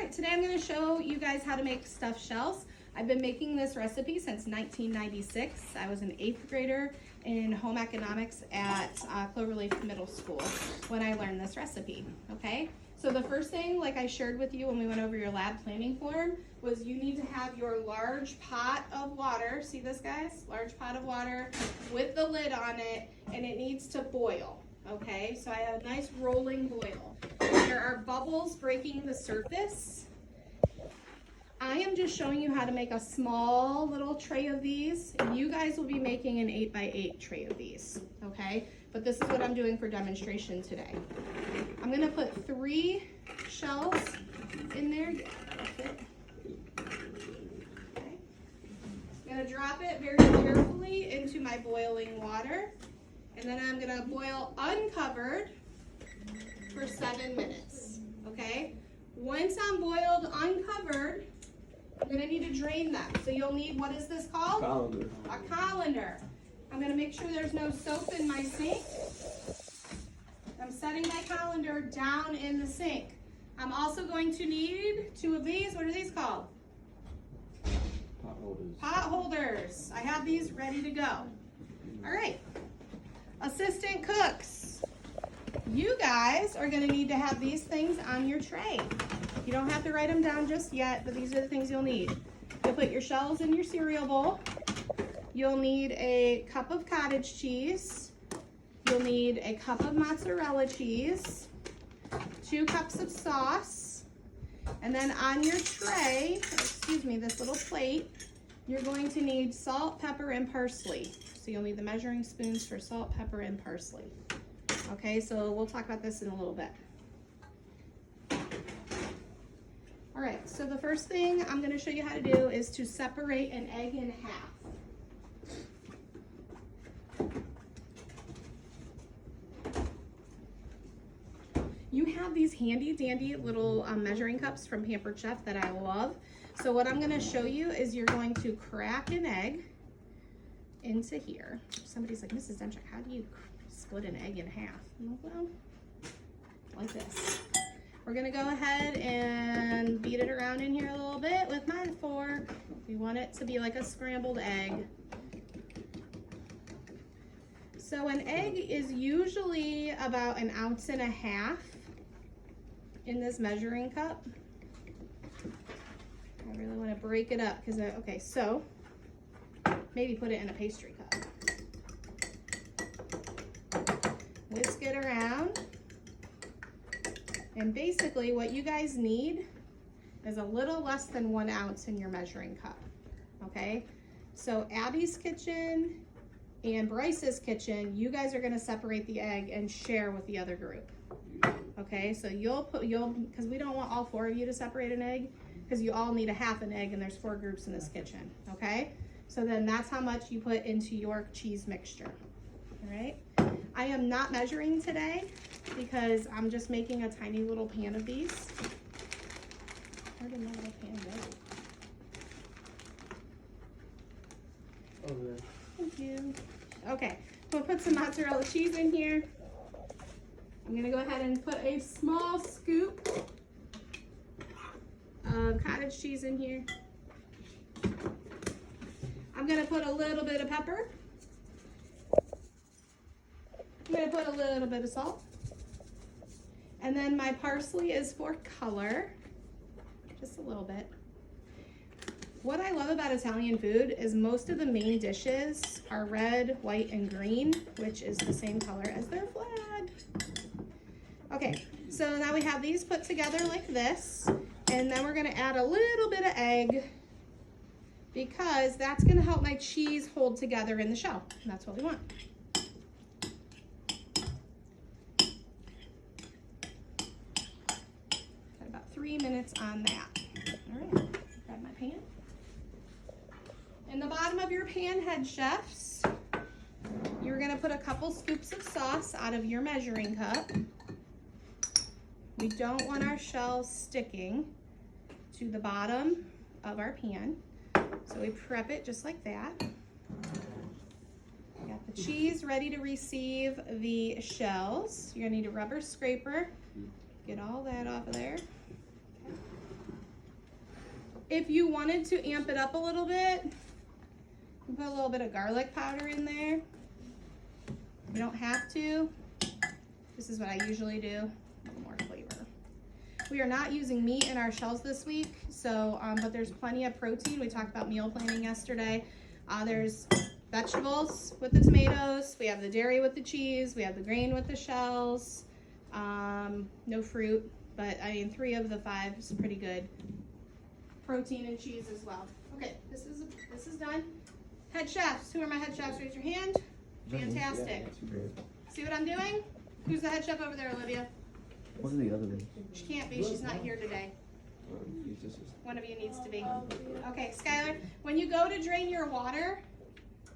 right, today I'm going to show you guys how to make stuffed shells. I've been making this recipe since 1996. I was an 8th grader in home economics at Cloverleaf Middle School when I learned this recipe, okay? So the first thing, like I shared with you when we went over your lab planning form, was you need to have your large pot of water. See this, guys? Large pot of water with the lid on it, and it needs to boil. Okay, so I have a nice rolling boil. There are bubbles breaking the surface. I am just showing you how to make a small little tray of these. You guys will be making an 8x8 tray of these, okay? But this is what I'm doing for demonstration today. I'm gonna put 3 shells in there. Yeah, that'll fit. Okay. I'm gonna drop it very carefully into my boiling water. And then I'm gonna boil uncovered for 7 minutes, okay? Once I'm boiled uncovered, I'm gonna need to drain them. So you'll need, what is this called? Colander. A colander. I'm gonna make sure there's no soap in my sink. I'm setting my colander down in the sink. I'm also going to need 2 of these. What are these called? Pot holders. Pot holders. I have these ready to go. All right. Assistant cooks, you guys are going to need to have these things on your tray. You don't have to write them down just yet, but these are the things you'll need. You'll put your shells in your cereal bowl. You'll need a cup of cottage cheese. You'll need a cup of mozzarella cheese, 2 cups of sauce, and then on your tray, excuse me, this little plate, you're going to need salt, pepper, and parsley. So you'll need the measuring spoons for salt, pepper, and parsley. Okay, so we'll talk about this in a little bit. All right, so the first thing I'm going to show you how to do is to separate an egg in half. You have these handy dandy little measuring cups from Pampered Chef that I love. So what I'm going to show you is you're going to crack an egg into here. Somebody's like, Mrs. Demchuk, how do you split an egg in half? Well, like this. We're gonna go ahead and beat it around in here a little bit with my fork. We want it to be like a scrambled egg. So an egg is usually about 1.5 ounces in this measuring cup. I really want to break it up because okay, so maybe put it in a pastry cup. Whisk it around. And basically what you guys need is a little less than 1 ounce in your measuring cup. Okay? So Abby's kitchen and Bryce's kitchen, you guys are going to separate the egg and share with the other group. Okay? So because we don't want all 4 of you to separate an egg, because you all need a half an egg and there's 4 groups in this kitchen. Okay? So then that's how much you put into your cheese mixture. All right? I am not measuring today because I'm just making a tiny little pan of these. Where did my little pan go? Over there. Thank you. Okay, we'll put some mozzarella cheese in here. I'm gonna go ahead and put a small scoop of cottage cheese in here. I'm gonna put a little bit of pepper. I'm gonna put a little bit of salt. And then my parsley is for color, just a little bit. What I love about Italian food is most of the main dishes are red, white, and green, which is the same color as their flag. Okay, so now we have these put together like this, and then we're gonna add a little bit of egg because that's gonna help my cheese hold together in the shell. And that's what we want. Got about 3 minutes on that. All right, grab my pan. In the bottom of your pan, head chefs, you're gonna put a couple scoops of sauce out of your measuring cup. We don't want our shells sticking to the bottom of our pan. So we prep it just like that. Got the cheese ready to receive the shells. You're gonna need a rubber scraper. Get all that off of there. Okay. If you wanted to amp it up a little bit, you put a little bit of garlic powder in there. You don't have to. This is what I usually do. A little more flavor. We are not using meat in our shells this week, so but there's plenty of protein. We talked about meal planning yesterday. There's vegetables with the tomatoes. We have the dairy with the cheese. We have the grain with the shells. No fruit, but I mean 3 of the 5 is pretty good. Protein and cheese as well. Okay, this is done. Head chefs. Who are my head chefs? Raise your hand. Fantastic. See what I'm doing? Who's the head chef over there, Olivia? What's the other one? She can't be. She's not here today. One of you needs to be. Okay, Skylar, when you go to drain your water,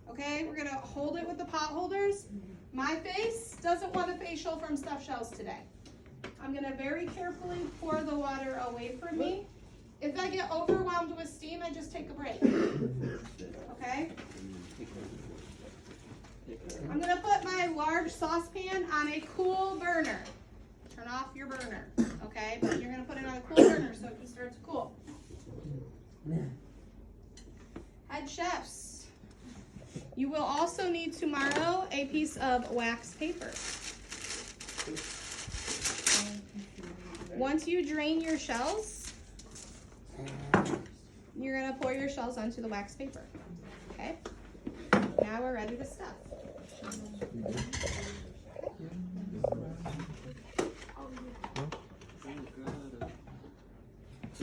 okay, we're going to hold it with the pot holders. My face doesn't want a facial from stuffed shells today. I'm going to very carefully pour the water away from me. If I get overwhelmed with steam, I just take a break. Okay? I'm going to put my large saucepan on a cool burner. Turn off your burner, okay? But you're going to put it on a cool burner so it can start to cool. Head chefs, you will also need tomorrow a piece of wax paper. Once you drain your shells, you're going to pour your shells onto the wax paper, okay? Now we're ready to stuff.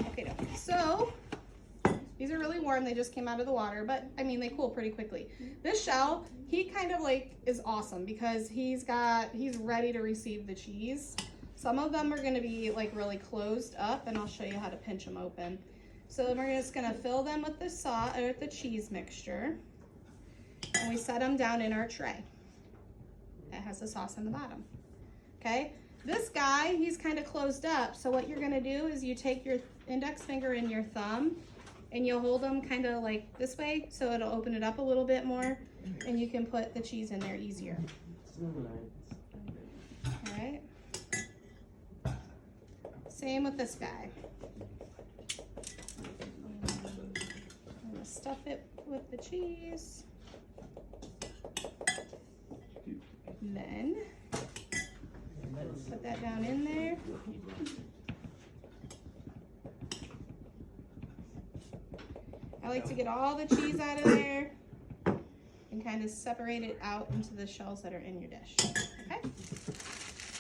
Okay, so these are really warm. They just came out of the water, but I mean, they cool pretty quickly. This shell, he kind of like is awesome because he's ready to receive the cheese. Some of them are going to be like really closed up, and I'll show you how to pinch them open. So then we're just going to fill them with the sauce or the cheese mixture, and we set them down in our tray. It has the sauce on the bottom. Okay. This guy, he's kind of closed up. So what you're going to do is you take your index finger and your thumb and you'll hold them kind of like this way so it'll open it up a little bit more and you can put the cheese in there easier. All right. Same with this guy. I'm going to stuff it with the cheese. Then put that down in there. I like to get all the cheese out of there and kind of separate it out into the shells that are in your dish. Okay?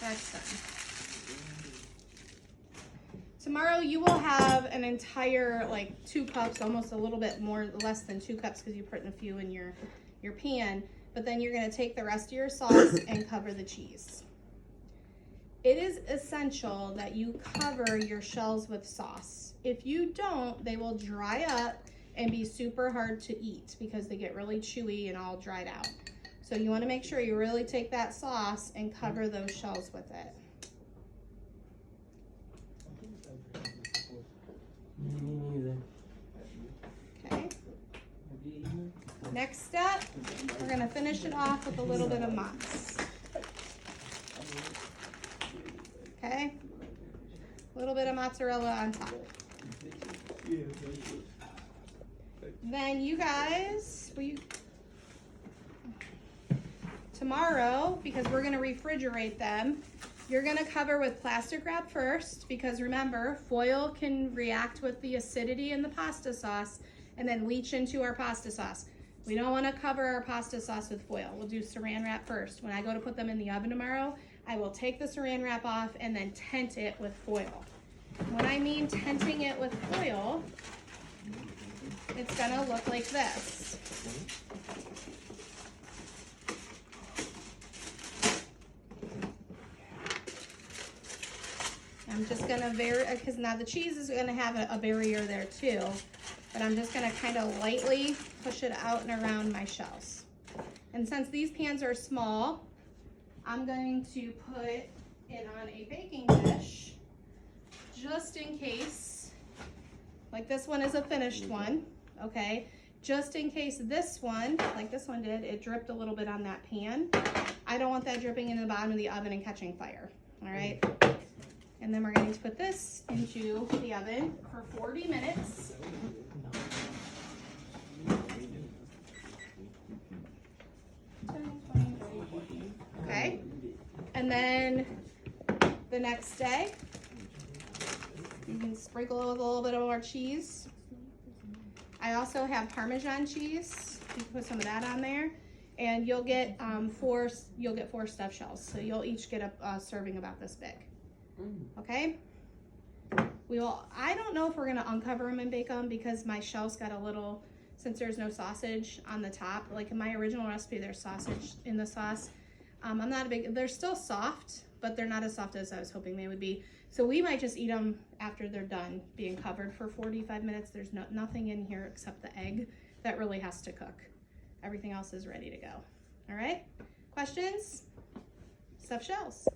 That's done. Tomorrow you will have an entire like 2 cups, almost a little bit more, less than 2 cups because you put in a few in your pan. But then you're going to take the rest of your sauce and cover the cheese. It is essential that you cover your shells with sauce. If you don't, they will dry up and be super hard to eat because they get really chewy and all dried out. So you want to make sure you really take that sauce and cover those shells with it. Okay. Next step, we're going to finish it off with a little bit of mozz. Okay, a little bit of mozzarella on top. Then you guys, tomorrow, because we're going to refrigerate them, you're going to cover with plastic wrap first, because remember, foil can react with the acidity in the pasta sauce and then leach into our pasta sauce. We don't want to cover our pasta sauce with foil. We'll do saran wrap first. When I go to put them in the oven tomorrow, I will take the saran wrap off and then tent it with foil. When I mean tenting it with foil, it's gonna look like this. I'm just gonna because now the cheese is gonna have a barrier there too, but I'm just gonna kind of lightly push it out and around my shells. And since these pans are small, I'm going to put it on a baking dish just in case, like this one is a finished one, okay? Just in case this one, like this one did, it dripped a little bit on that pan. I don't want that dripping into the bottom of the oven and catching fire, all right? And then we're going to put this into the oven for 40 minutes. Okay, and then the next day, you can sprinkle it with a little bit of more cheese. I also have Parmesan cheese. You can put some of that on there, and you'll get four stuffed shells. So you'll each get a serving about this big. Okay. I don't know if we're gonna uncover them and bake them because my shells got a little, since there's no sausage on the top. Like in my original recipe, there's sausage in the sauce. They're still soft, but they're not as soft as I was hoping they would be. So we might just eat them after they're done being covered for 45 minutes. There's nothing in here except the egg that really has to cook. Everything else is ready to go. All right, questions? Stuffed shells.